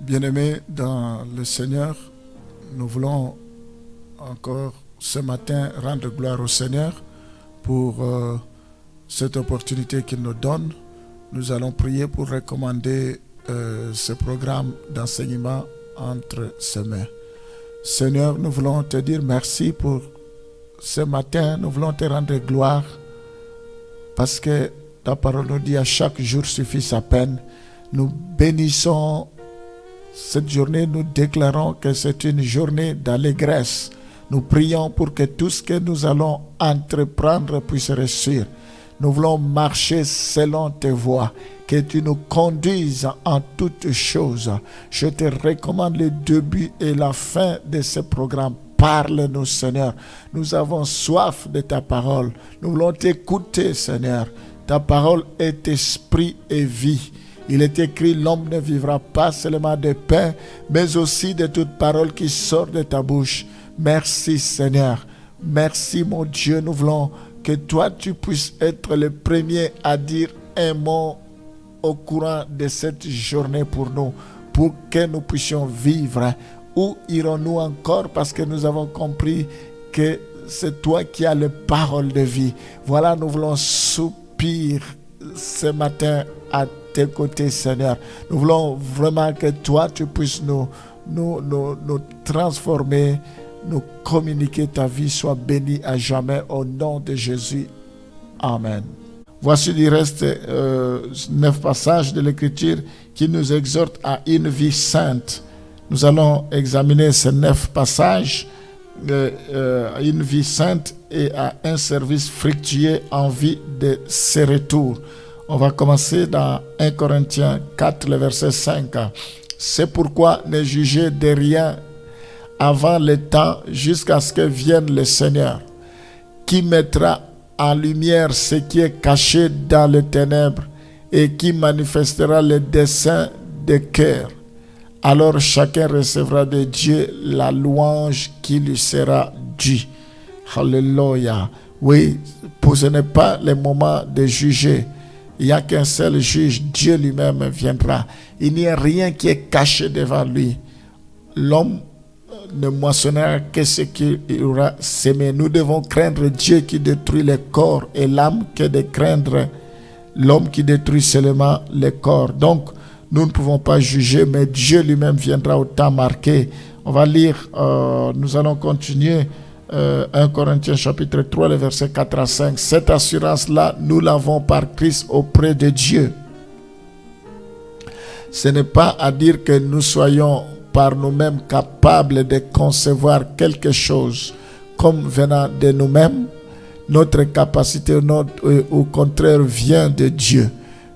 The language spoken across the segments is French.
Bien-aimés dans le Seigneur, nous voulons encore ce matin rendre gloire au Seigneur pour cette opportunité qu'il nous donne. Nous allons prier pour recommander ce programme d'enseignement entre ses mains. Seigneur, nous voulons te dire merci pour ce matin. Nous voulons te rendre gloire parce que ta parole nous dit à chaque jour suffit sa peine. Nous bénissons cette journée, nous déclarons que c'est une journée d'allégresse. Nous prions pour que tout ce que nous allons entreprendre puisse réussir. Nous voulons marcher selon tes voies, que tu nous conduises en toutes choses. Je te recommande le début et la fin de ce programme. Parle-nous, Seigneur. Nous avons soif de ta parole. Nous voulons t'écouter, Seigneur. Ta parole est esprit et vie. Il est écrit, l'homme ne vivra pas seulement de pain, mais aussi de toute parole qui sort de ta bouche. Merci Seigneur. Merci mon Dieu. Nous voulons que toi tu puisses être le premier à dire un mot au courant de cette journée pour nous, pour que nous puissions vivre. Où irons-nous encore parce que nous avons compris que c'est toi qui as les paroles de vie. Voilà, nous voulons soupirer ce matin à tes côtés, Seigneur. Nous voulons vraiment que toi, tu puisses nous transformer, nous communiquer ta vie. Sois béni à jamais au nom de Jésus. Amen. Voici du reste 9 passages de l'Écriture qui nous exhortent à une vie sainte. Nous allons examiner ces 9 passages à une vie sainte et à un service fructueux en vue de ses retours. On va commencer dans 1 Corinthiens 4, le verset 5. C'est pourquoi ne jugez de rien avant le temps jusqu'à ce que vienne le Seigneur, qui mettra en lumière ce qui est caché dans les ténèbres et qui manifestera les desseins des cœurs. Alors chacun recevra de Dieu la louange qui lui sera due. Alléluia. Oui, ce n'est pas le moment de juger. Il n'y a qu'un seul juge, Dieu lui-même viendra. Il n'y a rien qui est caché devant lui. L'homme ne moissonnera que ce qu'il aura semé. Nous devons craindre Dieu qui détruit le corps et l'âme que de craindre l'homme qui détruit seulement le corps. Donc, nous ne pouvons pas juger, mais Dieu lui-même viendra au temps marqué. On va lire, nous allons continuer 1 Corinthiens chapitre 3, les versets 4 à 5. Cette assurance-là, nous l'avons par Christ auprès de Dieu. Ce n'est pas à dire que nous soyons par nous-mêmes capables de concevoir quelque chose comme venant de nous-mêmes. Notre capacité, au contraire, vient de Dieu.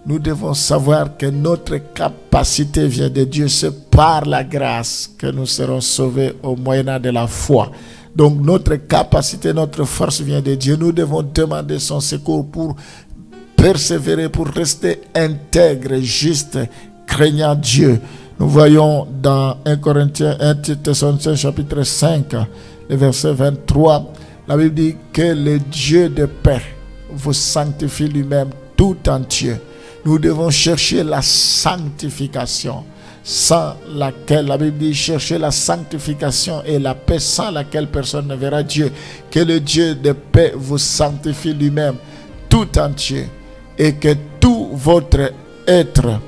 Nous devons savoir que notre capacité vient de Dieu. C'est par la grâce que nous serons sauvés au moyen de la foi. Donc notre capacité, notre force vient de Dieu. Nous devons demander son secours pour persévérer, pour rester intègre, juste, craignant Dieu. Nous voyons dans 1 Corinthiens 1 Thessaloniciens chapitre 5, le verset 23, la Bible dit que le Dieu de paix vous sanctifie lui-même tout entier. Nous devons chercher la sanctification, sans laquelle, la Bible dit, chercher la sanctification et la paix sans laquelle personne ne verra Dieu. Que le Dieu de paix vous sanctifie lui-même tout entier et que tout votre être,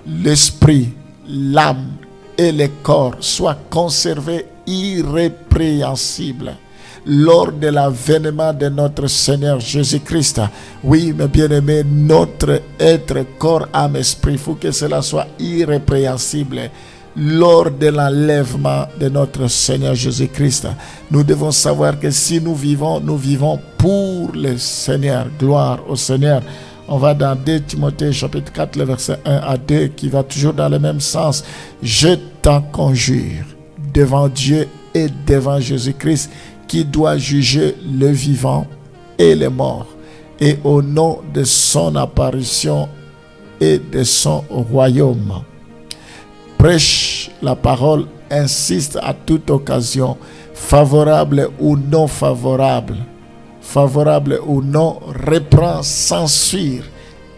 l'esprit, l'âme et le corps soient conservés irrépréhensibles lors de l'avènement de notre Seigneur Jésus-Christ. Oui, mes bien-aimés, notre être, corps, âme, esprit, il faut que cela soit irrépréhensible lors de l'enlèvement de notre Seigneur Jésus-Christ. Nous devons savoir que si nous vivons pour le Seigneur. Gloire au Seigneur. On va dans 2 Timothée chapitre 4, le verset 1 à 2, qui va toujours dans le même sens. Je t'en conjure devant Dieu et devant Jésus-Christ, qui doit juger le vivant et les morts, et au nom de son apparition et de son royaume. Prêche la parole, insiste à toute occasion, favorable ou non favorable, reprend, censure,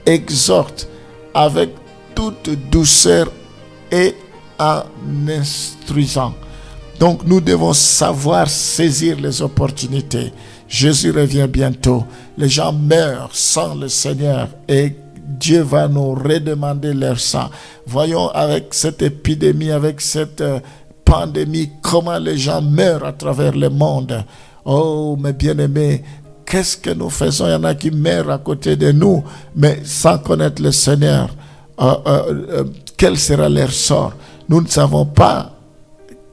exhorte avec toute douceur et en instruisant. Donc nous devons savoir saisir les opportunités. Jésus revient bientôt. Les gens meurent sans le Seigneur et Dieu va nous redemander leur sang. Voyons avec cette épidémie, avec cette pandémie, comment les gens meurent à travers le monde. Oh, mes bien-aimés, qu'est-ce que nous faisons? Il y en a qui meurent à côté de nous, mais sans connaître le Seigneur. Quel sera leur sort? Nous ne savons pas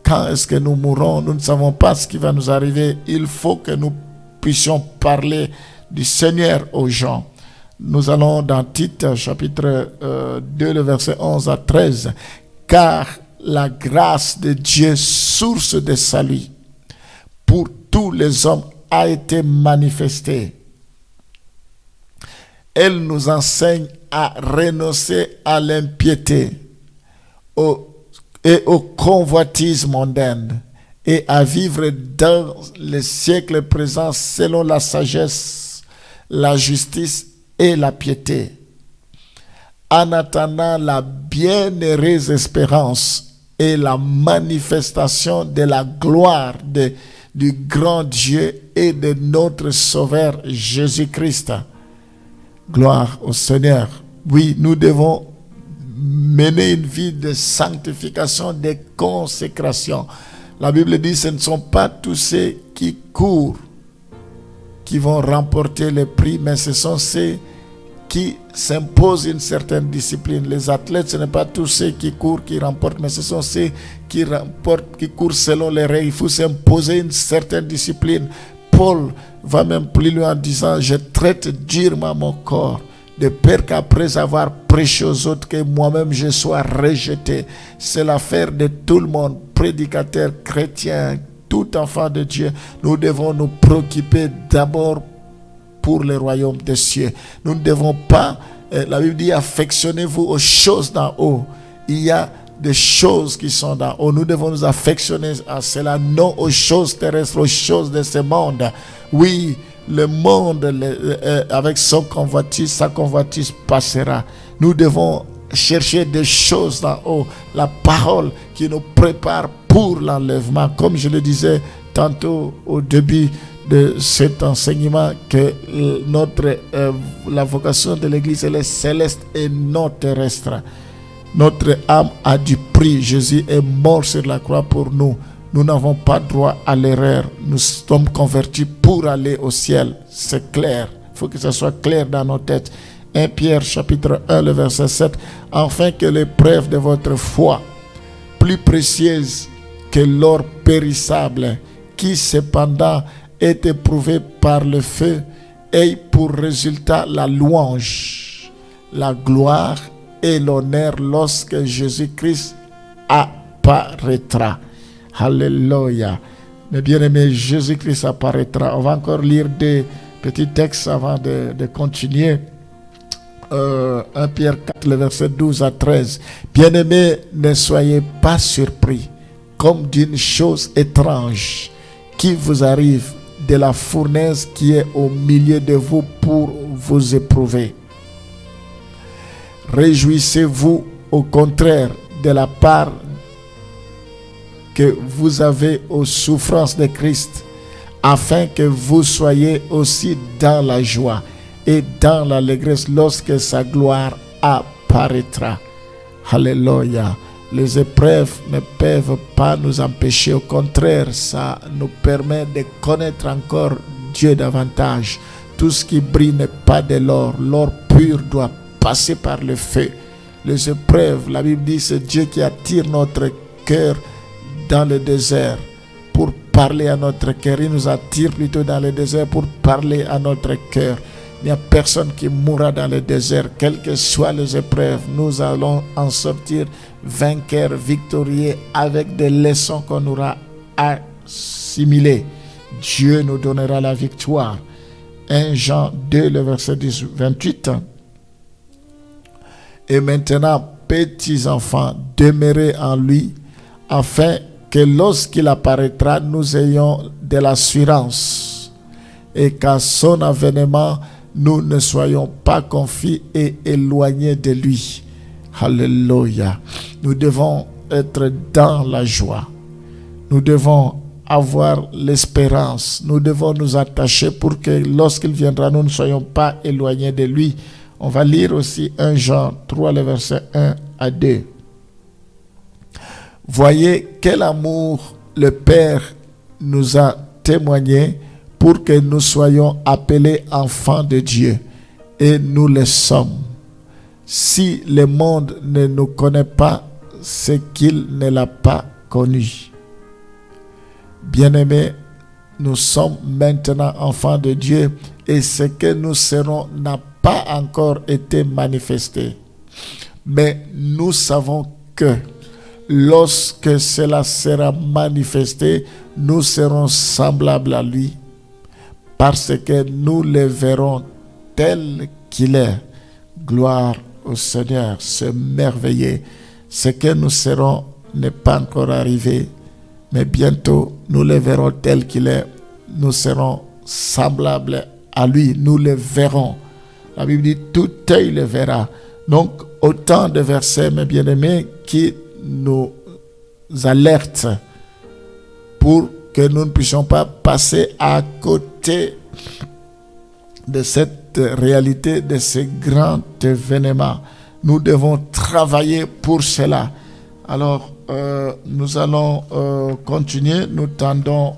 quand est-ce que nous mourrons. Nous ne savons pas ce qui va nous arriver. Il faut que nous puissions parler du Seigneur aux gens. Nous allons dans Tite, chapitre 2, le verset 11 à 13. Car la grâce de Dieu, source de salut, pour tous les hommes a été manifestée. Elle nous enseigne à renoncer à l'impiété et aux convoitises mondaines et à vivre dans les siècles présents selon la sagesse, la justice et la piété, en attendant la bienheureuse espérance et la manifestation de la gloire du grand Dieu et de notre Sauveur Jésus-Christ. Gloire au Seigneur. Oui, nous devons mener une vie de sanctification, de consécration. La Bible dit que ce ne sont pas tous ceux qui courent qui vont remporter le prix, mais ce sont ceux qui s'imposent une certaine discipline. Les athlètes, ce n'est pas tous ceux qui courent qui remportent, mais ce sont ceux qui remportent, qui courent selon les règles. Il faut s'imposer une certaine discipline. Paul va même plus loin en disant: je traite durement mon corps, de peur qu'après avoir prêché aux autres, que moi-même je sois rejeté. C'est l'affaire de tout le monde, prédicateur, chrétien, tout enfant de Dieu. Nous devons nous préoccuper d'abord pour le royaume des cieux. Nous ne devons pas, la Bible dit, affectionnez-vous aux choses d'en haut. Il y a des choses qui sont d'en haut. Nous devons nous affectionner à cela, non aux choses terrestres, aux choses de ce monde. Oui, le monde avec sa convoitise passera. Nous devons chercher des choses d'en haut, la parole qui nous prépare pour l'enlèvement. Comme je le disais tantôt au début de cet enseignement, que la vocation de l'Église, elle est céleste et non terrestre. Notre âme a du prix. Jésus est mort sur la croix pour nous. Nous n'avons pas droit à l'erreur. Nous sommes convertis pour aller au ciel. C'est clair. Il faut que ça soit clair dans nos têtes. 1 Pierre chapitre 1, le verset 7. Afin que l'épreuve de votre foi, plus précieuse que l'or périssable, qui cependant est éprouvé par le feu, ait pour résultat la louange, la gloire et l'honneur lorsque Jésus-Christ apparaîtra. Alléluia. Mes bien-aimés, Jésus-Christ apparaîtra. On va encore lire des petits textes avant de continuer. 1 Pierre 4, le verset 12 à 13. Bien-aimés, ne soyez pas surpris comme d'une chose étrange qui vous arrive de la fournaise qui est au milieu de vous pour vous éprouver. Réjouissez-vous au contraire de la part que vous avez aux souffrances de Christ, afin que vous soyez aussi dans la joie et dans l'allégresse lorsque sa gloire apparaîtra. Alléluia. Les épreuves ne peuvent pas nous empêcher. Au contraire, ça nous permet de connaître encore Dieu davantage. Tout ce qui brille n'est pas de l'or. L'or pur doit passer par le feu. Les épreuves, la Bible dit, c'est Dieu qui attire notre cœur dans le désert pour parler à notre cœur. Il nous attire plutôt dans le désert pour parler à notre cœur. Il n'y a personne qui mourra dans le désert, quelles que soient les épreuves. Nous allons en sortir vainqueurs, victorieux, avec des leçons qu'on aura assimilées. Dieu nous donnera la victoire. 1 Jean 2, le verset 28. Et maintenant, petits enfants, demeurez en lui, afin que lorsqu'il apparaîtra, nous ayons de l'assurance et qu'à son avènement, nous ne soyons pas confus et éloignés de lui. Alléluia. Nous devons être dans la joie. Nous devons avoir l'espérance. Nous devons nous attacher pour que lorsqu'il viendra, nous ne soyons pas éloignés de lui. On va lire aussi 1 Jean 3, le verset 1 à 2. Voyez quel amour le Père nous a témoigné pour que nous soyons appelés enfants de Dieu. Et nous le sommes. Si le monde ne nous connaît pas, c'est qu'il ne l'a pas connu. Bien-aimés, nous sommes maintenant enfants de Dieu et ce que nous serons n'a pas encore été manifesté. Mais nous savons que lorsque cela sera manifesté, nous serons semblables à lui parce que nous le verrons tel qu'il est. Gloire au Seigneur, ce merveilleux. Ce que nous serons n'est pas encore arrivé, mais bientôt nous le verrons tel qu'il est. Nous serons semblables à lui, nous le verrons. La Bible dit tout œil le verra. Donc autant de versets, mes bien-aimés, qui nous alertent pour que nous ne puissions pas passer à côté de cette réalité, de ce grand événement. Nous devons travailler pour cela. Alors, nous allons continuer. Nous tendons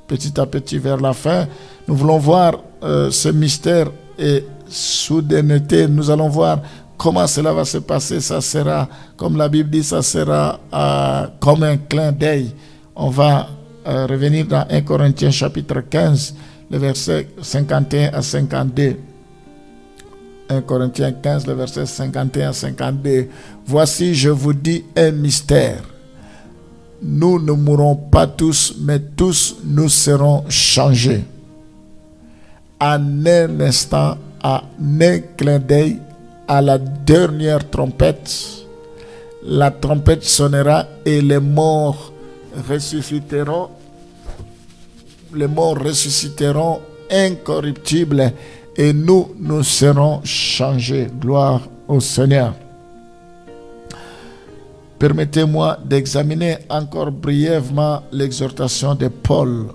petit à petit vers la fin. Nous voulons voir ce mystère et soudaineté. Nous allons voir comment cela va se passer. Ça sera, comme la Bible dit, ça sera comme un clin d'œil. On va revenir dans 1 Corinthiens chapitre 15, le verset 51 à 52. 1 Corinthiens 15, le verset 51 à 52. Voici, je vous dis un mystère. Nous ne mourrons pas tous, mais tous nous serons changés. En un instant, à un clin d'œil, à la dernière trompette, la trompette sonnera et les morts ressusciteront. Les morts ressusciteront incorruptibles et nous serons changés. Gloire au Seigneur. Permettez-moi d'examiner encore brièvement l'exhortation de Paul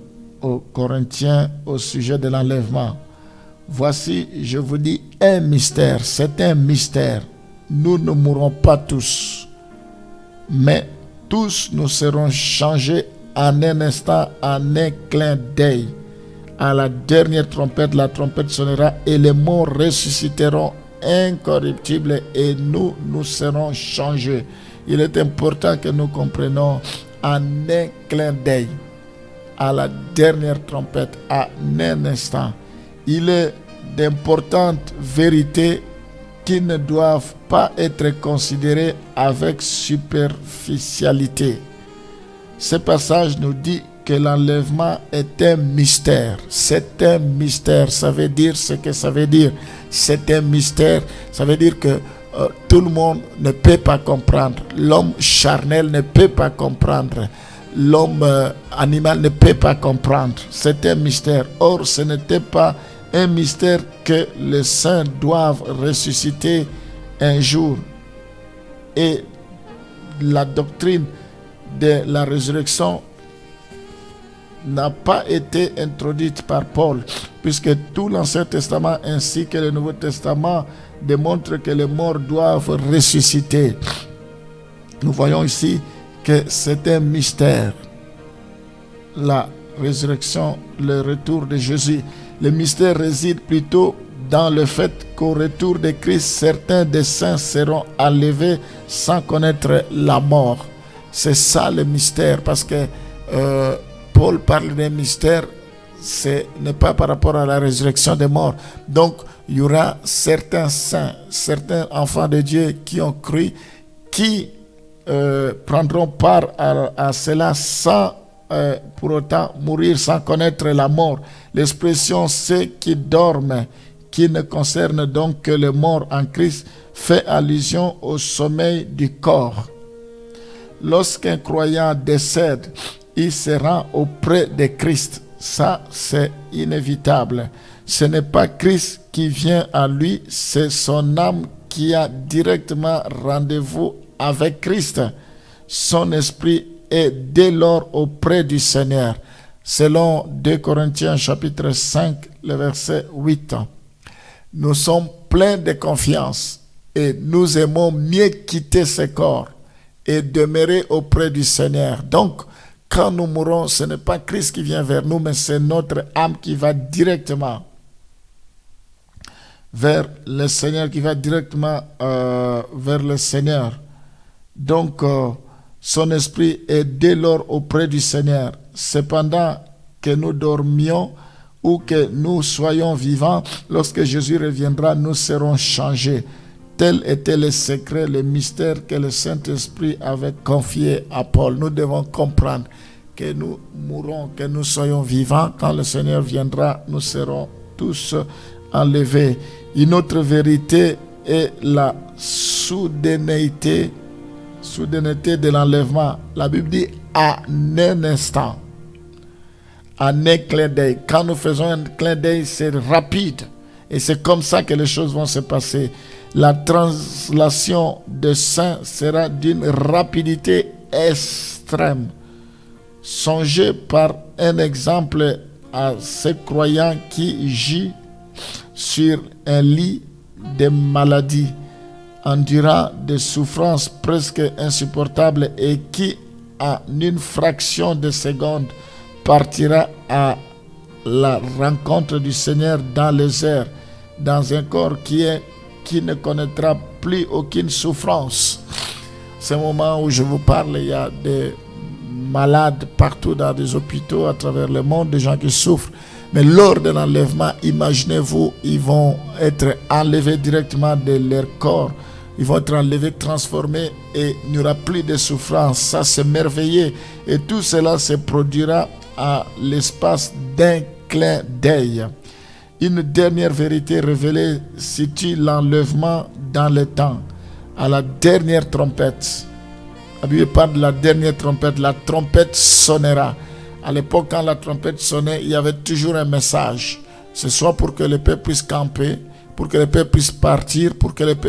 aux Corinthiens au sujet de l'enlèvement. Voici, je vous dis un mystère. C'est un mystère. Nous ne mourrons pas tous, mais tous nous serons changés en un instant, en un clin d'œil. À la dernière trompette, la trompette sonnera et les morts ressusciteront incorruptibles et nous serons changés. Il est important que nous comprenions en un clin d'œil, à la dernière trompette, à un instant. Il est d'importantes vérités qui ne doivent pas être considérées avec superficialité. Ce passage nous dit que l'enlèvement est un mystère. C'est un mystère. Ça veut dire ce que ça veut dire. C'est un mystère. Ça veut dire que tout le monde ne peut pas comprendre. L'homme charnel ne peut pas comprendre. L'homme animal ne peut pas comprendre. C'est un mystère. Or, ce n'était pas un mystère que les saints doivent ressusciter un jour. Et la doctrine de la résurrection n'a pas été introduite par Paul, puisque tout l'Ancien Testament ainsi que le Nouveau Testament démontrent que les morts doivent ressusciter. Nous voyons ici que c'est un mystère. La résurrection, le retour de Jésus. Le mystère réside plutôt dans le fait qu'au retour de Christ, certains des saints seront enlevés sans connaître la mort. C'est ça le mystère, parce que Paul parle d'un mystère, ce n'est pas par rapport à la résurrection des morts. Donc, il y aura certains saints, certains enfants de Dieu qui ont cru, qui prendront part à cela sans pour autant mourir, sans connaître la mort. L'expression « ceux qui dorment », qui ne concerne donc que les morts en Christ, fait allusion au sommeil du corps. Lorsqu'un croyant décède, il se rend auprès de Christ. Ça, c'est inévitable. Ce n'est pas Christ qui vient à lui, c'est son âme qui a directement rendez-vous avec Christ. son esprit est dès lors auprès du Seigneur. Selon 2 Corinthiens chapitre 5, le verset 8. Nous sommes pleins de confiance et nous aimons mieux quitter ce corps et demeurer auprès du Seigneur. Donc, quand nous mourons, ce n'est pas Christ qui vient vers nous, mais c'est notre âme qui va directement vers le Seigneur, vers le Seigneur. Donc, son esprit est dès lors auprès du Seigneur. Cependant que nous dormions ou que nous soyons vivants, lorsque Jésus reviendra, nous serons changés. Tel était le secret, le mystère que le Saint-Esprit avait confié à Paul. Nous devons comprendre que nous mourrons, que nous soyons vivants. Quand le Seigneur viendra, nous serons tous enlevés. Une autre vérité est la soudaineté de l'enlèvement. La Bible dit en un instant, en un clin d'œil. Quand nous faisons un clin d'œil, c'est rapide. Et c'est comme ça que les choses vont se passer. La translation de saints sera d'une rapidité extrême. Songez par un exemple à ce croyant qui gît sur un lit de maladie, endurant des souffrances presque insupportables et qui, en une fraction de seconde, partira à la rencontre du Seigneur dans les airs, dans un corps qui ne connaîtra plus aucune souffrance. C'est le moment où je vous parle, il y a des malades partout dans des hôpitaux à travers le monde, des gens qui souffrent. Mais lors de l'enlèvement, imaginez-vous, ils vont être enlevés directement de leur corps. Ils vont être enlevés, transformés et il n'y aura plus de souffrance. Ça, c'est merveilleux. Et tout cela se produira à l'espace d'un clin d'œil. Une dernière vérité révélée situe l'enlèvement dans le temps, à la dernière trompette. La Bible parle de la dernière trompette. La trompette sonnera. À l'époque, quand la trompette sonnait, il y avait toujours un message. C'est soit pour que le peuple puisse camper, pour que le peuple puisse partir,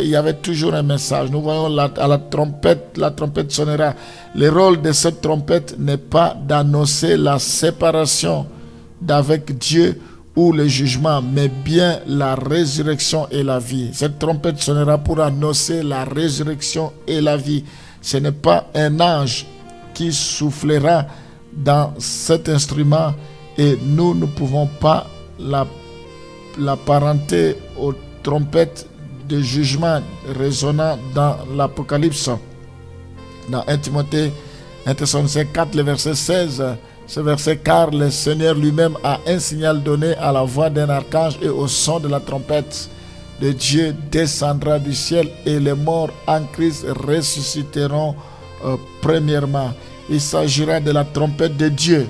il y avait toujours un message. Nous voyons à la trompette sonnera. Le rôle de cette trompette n'est pas d'annoncer la séparation d'avec Dieu ou le jugement, mais bien la résurrection et la vie. Cette trompette sonnera pour annoncer la résurrection et la vie. Ce n'est pas un ange qui soufflera dans cet instrument et nous ne pouvons pas l'apparenter aux trompettes de jugement résonnant dans l'Apocalypse. Dans 1 Timothée 4, le verset 16, ce verset, car le Seigneur lui-même a un signal donné à la voix d'un archange et au son de la trompette de Dieu descendra du ciel et les morts en Christ ressusciteront premièrement. Il s'agira de la trompette de Dieu.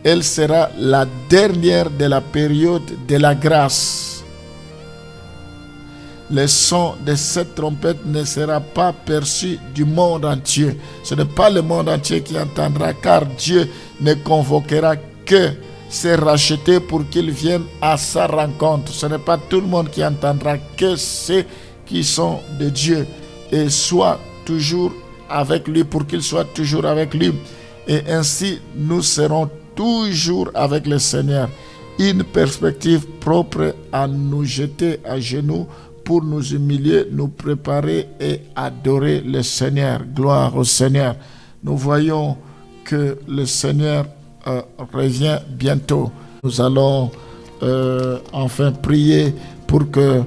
Elle sera la dernière de la période de la grâce. Le son de cette trompette ne sera pas perçu du monde entier. Ce n'est pas le monde entier qui entendra, car Dieu ne convoquera que ses rachetés pour qu'ils viennent à sa rencontre. Ce n'est pas tout le monde qui entendra, que ceux qui sont de Dieu et soient toujours avec lui, pour qu'il soit toujours avec lui. Et ainsi, nous serons toujours avec le Seigneur. Une perspective propre à nous jeter à genoux pour nous humilier, nous préparer et adorer le Seigneur. Gloire au Seigneur. Nous voyons que le Seigneur revient bientôt. Nous allons enfin prier pour que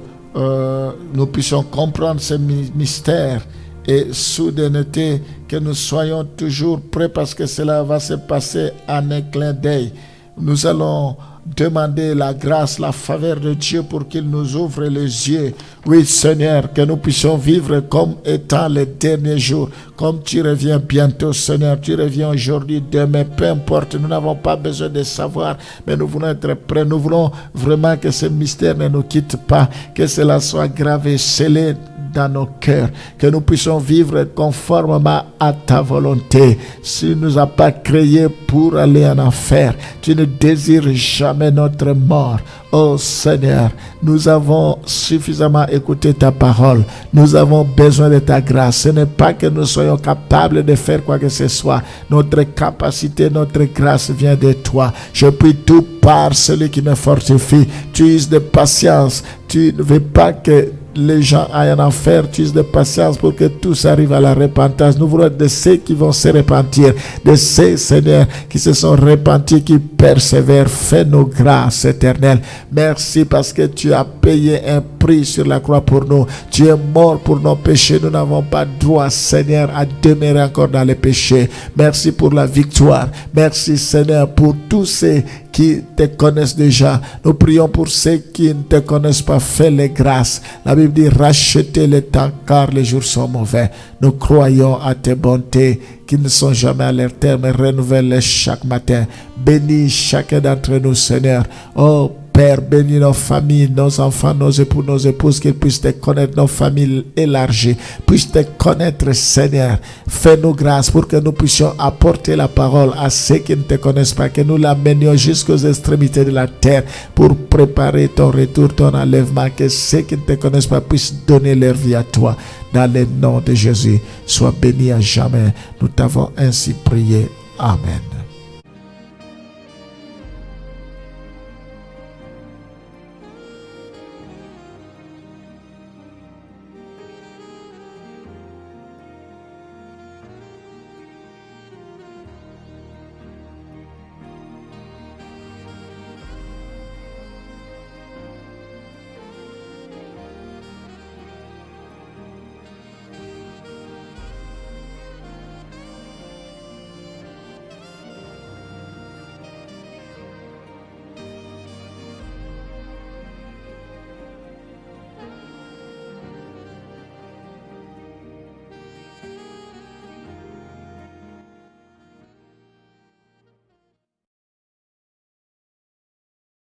nous puissions comprendre ce mystère et soudaineté, que nous soyons toujours prêts parce que cela va se passer en un clin d'œil. Nous allons demander la grâce, la faveur de Dieu pour qu'il nous ouvre les yeux. Oui, Seigneur, que nous puissions vivre comme étant les derniers jours. Comme tu reviens bientôt, Seigneur, tu reviens aujourd'hui, demain, peu importe. Nous n'avons pas besoin de savoir, mais nous voulons être prêts. Nous voulons vraiment que ce mystère ne nous quitte pas, que cela soit gravé, scellé dans nos cœurs, que nous puissions vivre conformément à ta volonté. Tu ne nous as pas créés pour aller en enfer. Tu ne désires jamais notre mort. Oh Seigneur, nous avons suffisamment écouté ta parole. Nous avons besoin de ta grâce. Ce n'est pas que nous soyons capables de faire quoi que ce soit. Notre capacité, notre grâce vient de toi. Je prie tout par celui qui me fortifie. Tu uses de patience. Tu ne veux pas que les gens aillent en enfer. Tu uses de patience pour que tous arrivent à la repentance. Nous voulons de ceux qui vont se repentir, de ceux, Seigneur, qui se sont repentis, qui persévèrent. Fais-nous grâce éternelle. Merci parce que tu as payé un prix sur la croix pour nous. Tu es mort pour nos péchés. Nous n'avons pas droit, Seigneur, à demeurer encore dans les péchés. Merci pour la victoire. Merci, Seigneur, pour tous ceux qui te connaissent déjà. Nous prions pour ceux qui ne te connaissent pas. Fais-les grâces. La Bible dit rachetez le temps car les jours sont mauvais. Nous croyons à tes bontés qui ne sont jamais à leur terme. Renouvelle-les chaque matin. Bénis chacun d'entre nous, Seigneur. Oh Père, bénis nos familles, nos enfants, nos époux, nos épouses, qu'ils puissent te connaître, nos familles élargies, puissent te connaître, Seigneur. Fais-nous grâce pour que nous puissions apporter la parole à ceux qui ne te connaissent pas, que nous l'amenions jusqu'aux extrémités de la terre pour préparer ton retour, ton enlèvement, que ceux qui ne te connaissent pas puissent donner leur vie à toi. Dans le nom de Jésus, sois béni à jamais. Nous t'avons ainsi prié. Amen.